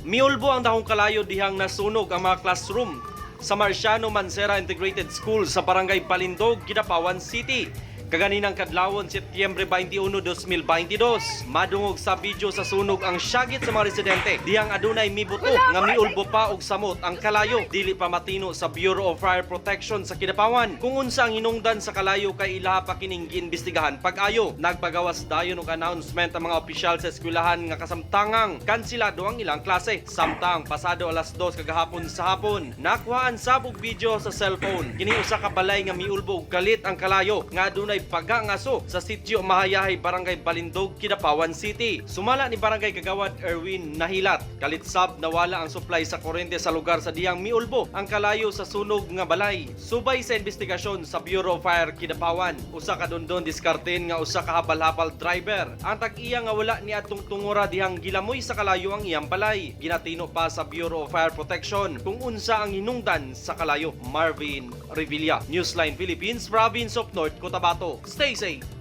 Miulbo ang dahong kalayo dihang nasunog ang mga classroom sa Marciano Mancera Integrated School sa Barangay Balindog, Kidapawan City. Kaganinang kadlawon, Setyembre 21, 2022, madungog sa video sa sunog ang syagit sa mga residente. Dihang adunay mibuto nga miulbo pa og samot ang kalayo. Dili pa matino sa Bureau of Fire Protection sa Kidapawan kung unsa ang hinungdan sa kalayo kay ilaha pa kining giimbestigahan pag-ayo. Nagpagawas dayon og announcement ang mga opisyal sa eskwelahan nga kasamtangang kansilado ang ilang klase. Samtang pasado alas 2 kagahapon sa hapon, nakuhaan sabog video sa cellphone. Kini usa ka balay nga miulbo og galit ang kalayo nga adunay pagangaso sa sitio Mahayahay, Barangay Balindog, Kidapawan City. Sumala ni Barangay Kagawad Erwin Nahilat, kalitsab nawala ang supply sa kuryente sa lugar sa diyang miulbo ang kalayo sa sunog nga balay. Subay sa investigasyon sa Bureau of Fire Kidapawan, usa ka dondon diskarten nga usa ka habal-habal driver ang tag-iya nga wala ni atong tungura dihang gilamoy sa kalayo ang iyang balay. Ginatino pa sa Bureau of Fire Protection kung unsa ang hinungdan sa kalayo. Marvin Revilla, Newsline Philippines, Province of North Cotabato. Stay safe.